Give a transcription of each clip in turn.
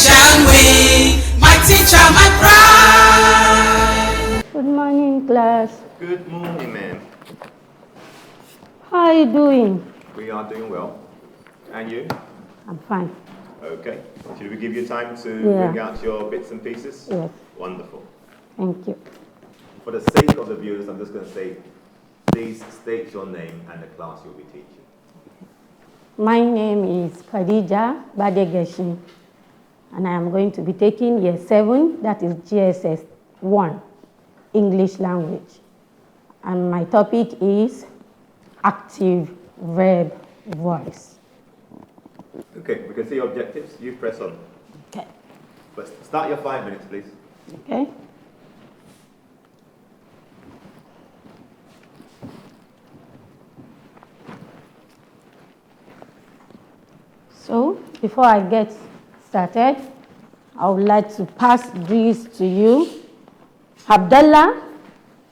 shall win. My teacher, my pride. Good morning, class. Good morning, ma'am. How are you doing? We are doing well. And you? I'm fine. Okay. Should we give you time to Yeah. bring out your bits and pieces? Yes. Wonderful. Thank you. For the sake of the viewers, I'm just going to say, please state your name and the class you'll be teaching. My name is Gbadegeshin, and I am going to be taking year 7, that is GSS 1, English language. And my topic is active verb voice. Okay, we can see your objectives. You press on. Okay. But start your 5 minutes, please. Okay. So, before I get started, I would like to pass this to you. Abdullah,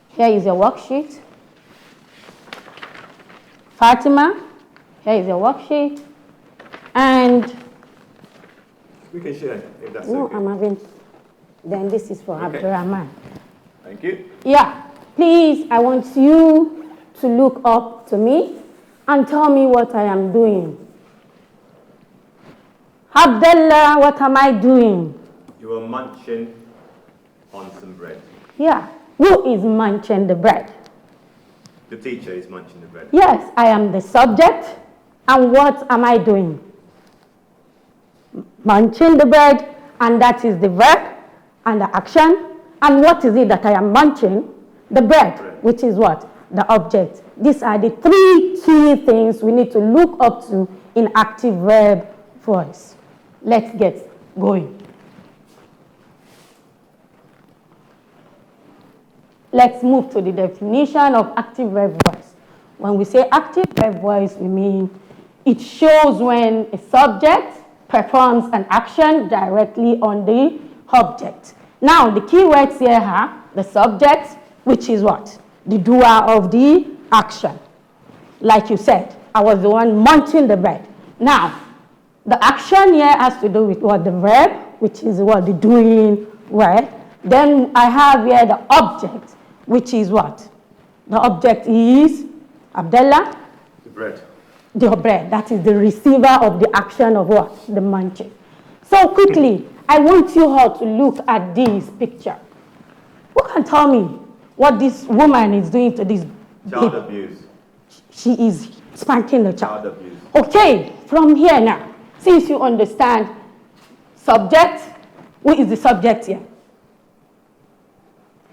here is your worksheet. Fatima, here is your worksheet. And We can share if that's no, okay. I'm having, then this is for Okay. Abdurrahman. Thank you. Yeah, please, I want you to look up to me and tell me what I am doing. Abdullah, what am I doing? You are munching on some bread. Yeah, who is munching the bread? The teacher is munching the bread. Yes, I am the subject. And what am I doing? Munching the bread, and that is the verb and the action. And what is it that I am munching? The bread, which is what? The object. These are the 3 key things we need to look up to in active verb voice. Let's get going. Let's move to the definition of active verb voice. When we say active verb voice, we mean it shows when a subject performs an action directly on the object. Now, the key words here are the subject, which is what? The doer of the action. Like you said, I was the one munching the bread. Now, the action here has to do with what? The verb, which is what? The doing word. Then I have here the object, which is what? The object is Abdullah. The bread. The bread. That is the receiver of the action of what? The munching. So quickly, I want you all to look at this picture. Who can tell me what this woman is doing to this Child baby? abuse. She is spanking the child. Child abuse. Okay, from here now, since you understand subject, who is the subject here?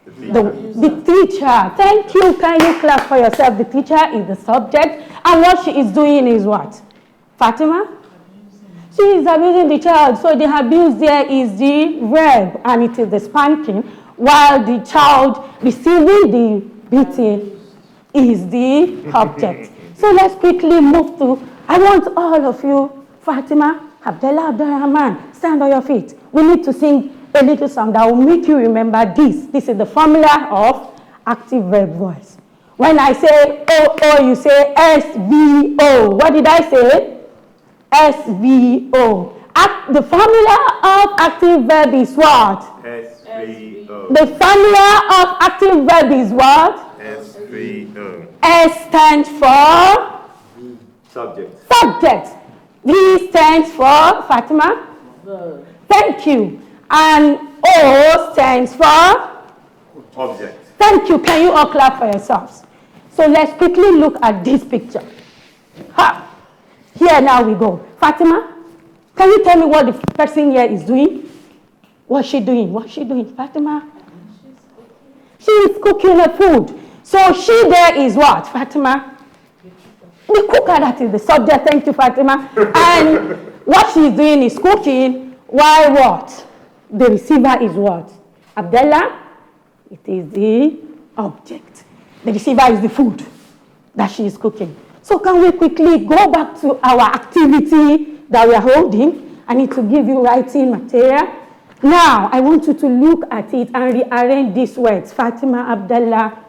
The teacher. The teacher. Thank you. Can you clap for yourself? The teacher is the subject, and what she is doing is what? Fatima? She is abusing the child. So the abuse there is the verb, and it is the spanking, while the child receiving the beating is the object. So let's quickly move to, I want all of you, Fatima, Abdullah, Abdurrahman, stand on your feet. We need to sing a little song that will make you remember this. This is the formula of active verb voice. When I say O, you say S-V-O. What did I say? S-V-O. The formula of active verb is what? S-V-O. The formula of active verb is what? S-V-O. S stands for Subject. subject. V stands for Fatima. Verb. Thank you. And O stands for? Object. Thank you. Can you all clap for yourselves? So let's quickly look at this picture. Ha. Here now we go. Fatima, can you tell me what the person here is doing? What's she doing? What's she doing? Fatima? She is cooking her food. So she there is what? Fatima? The cooker, that is the subject. Thank you, Fatima. And what she is doing is cooking. While what? The receiver is what? Abdullah? It is the object. The receiver is the food that she is cooking. So can we quickly go back to our activity that we are holding? I need to give you writing material. Now, I want you to look at it and rearrange these words. Fatima, Abdullah,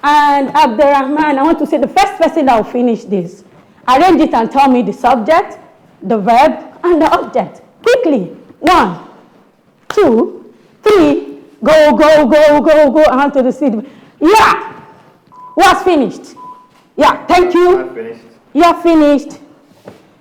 and Abdurrahman. I want to say the first person that will finish this. Arrange it and tell me the subject, the verb, and the object. Quickly. 1, 2, 3. Go, go, go, go, go onto the seat. Yeah. What's finished? Yeah, thank you. I'm finished. You're finished.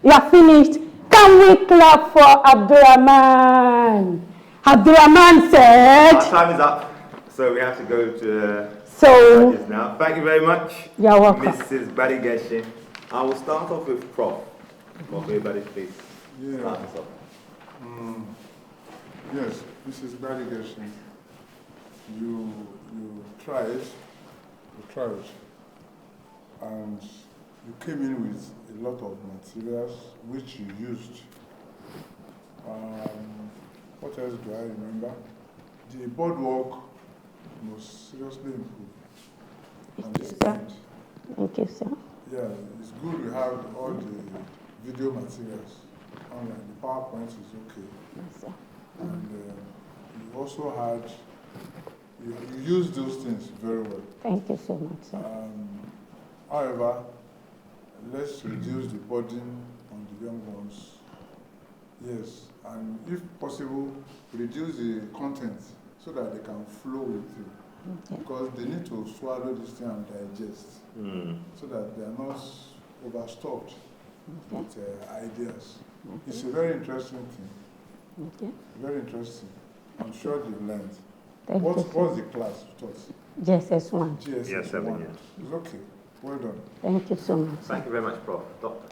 You're finished. Can we clap for Abdurrahman? Abdurrahman said. Our time is up, so we have to go to So. judges now. Thank you very much, You're welcome. Mrs. Gbadegeshin. I will start off with Prof. Everybody, please. Yeah. Start us off. Yes, Mrs. Gbadegeshin, you tried, and you came in with a lot of materials which you used. What else do I remember? The boardwork was seriously improved. Thank And you, this sir. end. Thank you, sir. Yeah, it's good we have all the video materials online. The PowerPoint is okay. Yes, sir. And you also had, you used those things very well. Thank you so much, sir. However, let's reduce the burden on the young ones. Yes, and if possible, reduce the content so that they can flow with you. Okay. Because they need to swallow this thing and digest so that they are not overstuffed with ideas. It's a very interesting thing. Okay. Very interesting. I'm sure they've learned. Thank you, What's sir. the class you taught? JSS1. GSS Yeah, 7, 1. yeah. It's okay. Well done. Thank you so much, sir. Thank you very much, Prof. Doctor.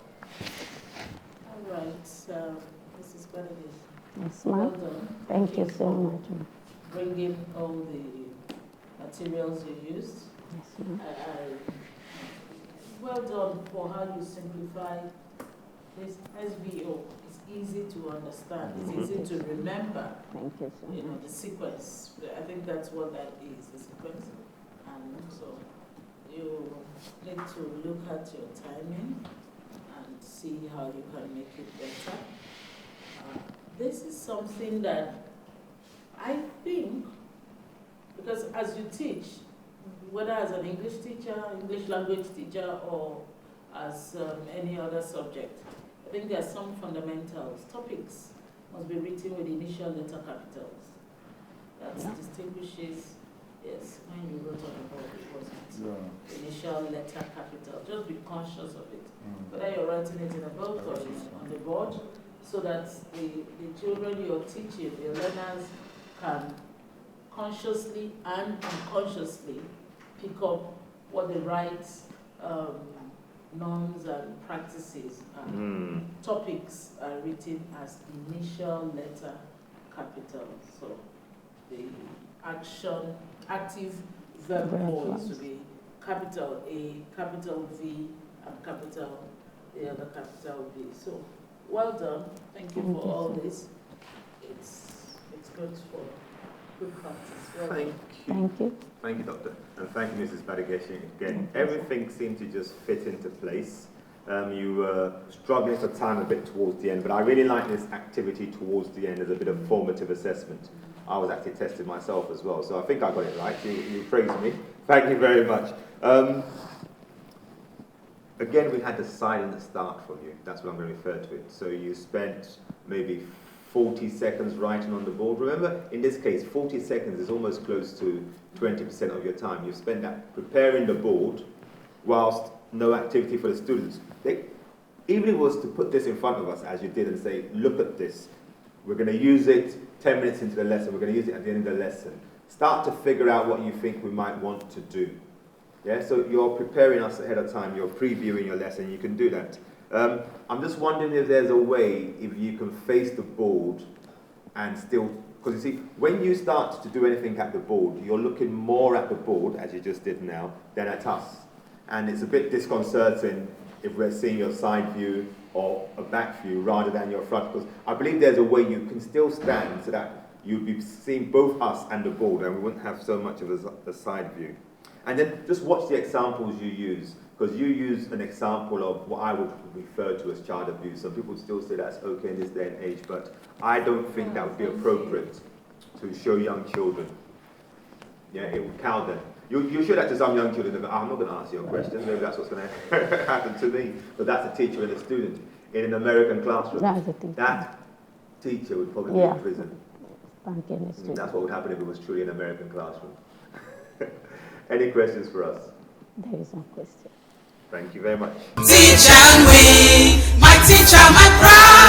All right, Mrs. Gbadegeshin. Yes, Well ma'am. done. Thank you so much, ma'am. Bringing all the materials you used. Yes, ma'am. Well done for how you simplify this SVO. It's easy to understand. It's easy to remember. Thank you so You know, much. the sequence. I think that's what that is, the sequence. And so you need to look at your timing and see how you can make it better. This is something that I think, because as you teach, whether as an English teacher, English language teacher, or as any other subject, I think there are some fundamentals. Topics must be written with initial letter capitals. That distinguishes, yes, when you wrote on the board, it wasn't. Initial letter capital. Just be conscious of it. Whether you're writing it in a book or on the board, so that the children you're teaching, the learners, can consciously and unconsciously pick up what the right norms and practices and topics are written as initial letter capital. So the active verb forms to be capital A, capital V, and capital the other capital V. So well done. Thank you for all this. It's good for good practice. Well Thank done. you. Thank you. Thank you, Doctor. And thank you, Mrs. Gbadegeshin. Again, everything seemed to just fit into place. You were struggling for time a bit towards the end, but I really like this activity towards the end as a bit of formative assessment. I was actually tested myself as well, so I think I got it right. You praised me. Thank you very much. Again, we had the silent start from you. That's what I'm going to refer to it. So you spent maybe 40 seconds writing on the board. Remember, in this case, 40 seconds is almost close to 20% of your time. You spend that preparing the board whilst no activity for the students. Even if it was to put this in front of us, as you did, and say, look at this. We're going to use it 10 minutes into the lesson. We're going to use it at the end of the lesson. Start to figure out what you think we might want to do. Yeah, so you're preparing us ahead of time. You're previewing your lesson. You can do that. I'm just wondering if there's a way, if you can face the board and still, because you see, when you start to do anything at the board, you're looking more at the board, as you just did now, than at us. And it's a bit disconcerting if we're seeing your side view or a back view rather than your front, because I believe there's a way you can still stand so that you'd be seeing both us and the board, and we wouldn't have so much of a side view. And then just watch the examples you use, because you use an example of what I would refer to as child abuse. Some people still say that's okay in this day and age, but I don't think that would be appropriate to show young children. Yeah, it would cow them. You show that to some young children and go, I'm not going to answer your questions, maybe that's what's going to happen to me. But that's a teacher and a student in an American classroom. That's a teacher. That teacher would probably be Yeah. in prison. Spanking a student. That's what would happen if it was truly an American classroom. Any questions for us? There is no question. Thank you very much. Teacher and we, my teacher, my pride.